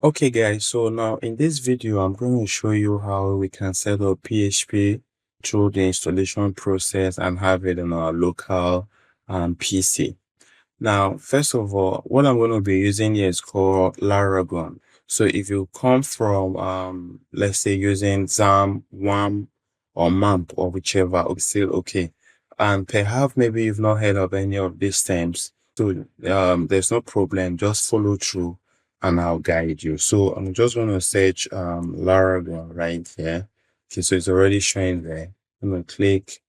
Okay guys, so now in this video, I'm going to show you how we can set up PHP through the installation process and have it on our local PC. Now, first of all, what I'm going to be using here is called Laragon. So if you come from, let's say using XAMPP, WAMP, or MAMP, or whichever, it's still okay. And perhaps maybe you've not heard of any of these terms. So there's no problem. Just follow through and I'll guide you. So I'm just going to search Laragon right here. Okay, so it's already showing there. I'm going to click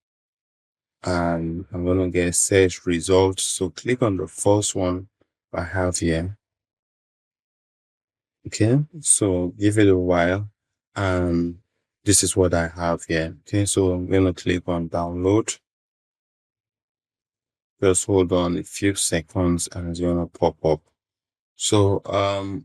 and I'm going to get search results. So click on the first one I have here. Okay, so give it a while and this is what I have here. Okay, so I'm going to click on download. Just hold on a few seconds and it's going to pop up. So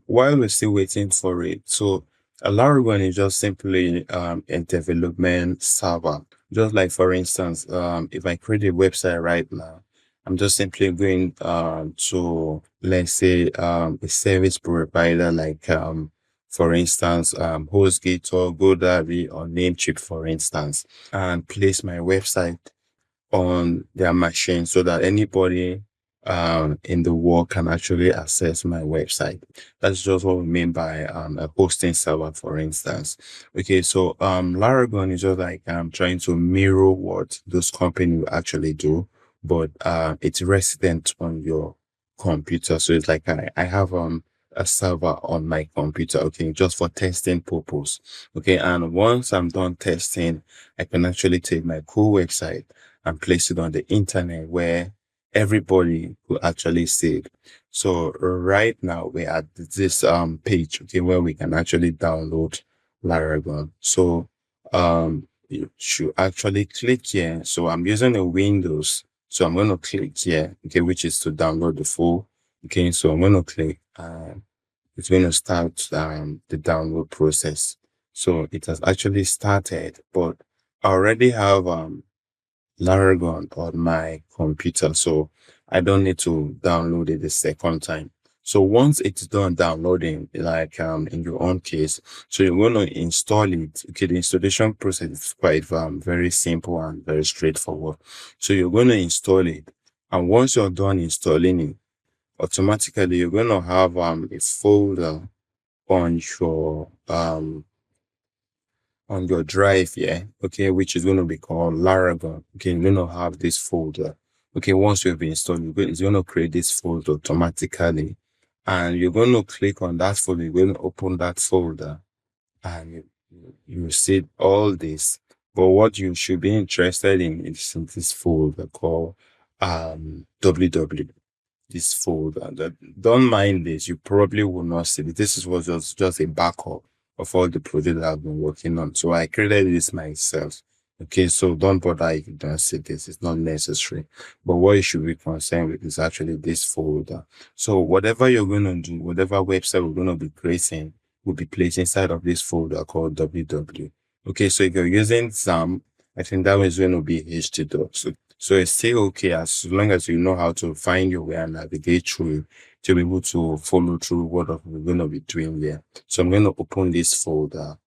while we're still waiting for it, so a Laragon is just simply a development server. Just like for instance, if I create a website right now, I'm just simply going to, let's say, a service provider like for instance HostGator, or GoDaddy, or Namecheap, for instance, and place my website on their machine so that anybody in the world can actually access my website. That's just what we mean by a hosting server, for instance. Okay, so Laragon is just like trying to mirror what those companies will actually do, but it's resident on your computer. So it's like I have a server on my computer, okay, just for testing purpose. Okay, and once I'm done testing, I can actually take my cool website and place it on the internet where everybody will actually see it. So right now we're at this page, okay, where we can actually download Laragon. So you should actually click here. So I'm using a Windows, so I'm going to click here, okay, which is to download the full. Okay, so I'm going to click and it's going to start the download process. So it has actually started, but I already have Laragon on my computer, so I don't need to download it the second time. So once it's done downloading, like in your own case, so you're going to install it. Okay, the installation process is quite very simple and very straightforward. So you're going to install it, and once you're done installing it, automatically you're going to have a folder on your drive here, okay, which is going to be called Laragon. Okay, you're going to have this folder. Okay, once you've installed, it's going to create this folder automatically, and you're going to click on that folder. You're going to open that folder, and you see all this. But what you should be interested in is in this folder called www. This folder. Don't mind this. You probably will not see it. This was just a backup of all the projects I've been working on. So I created this myself. Okay, so don't bother if you don't see this. It's not necessary. But what you should be concerned with is actually this folder. So whatever you're going to do, whatever website we're going to be creating, will be placed inside of this folder called www. Okay, so if you're using XAMPP, I think that one is going to be htdocs. So it's still okay as long as you know how to find your way and navigate through to be able to follow through what we're going to be doing here. So I'm going to open this folder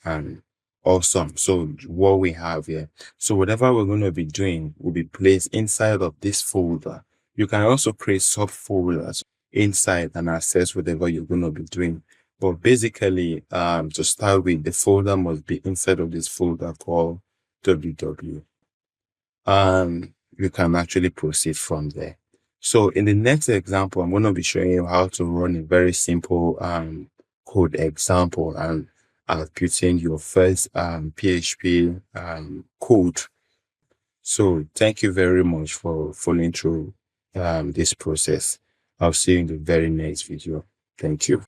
and awesome. So what we have here. So whatever we're going to be doing will be placed inside of this folder. You can also create subfolders inside and access whatever you're going to be doing. But basically, to start with, the folder must be inside of this folder called www. You can actually proceed from there. So in the next example, I'm going to be showing you how to run a very simple code example, and I'll put in your first PHP code. So thank you very much for following through this process. I'll see you in the very next video. Thank you.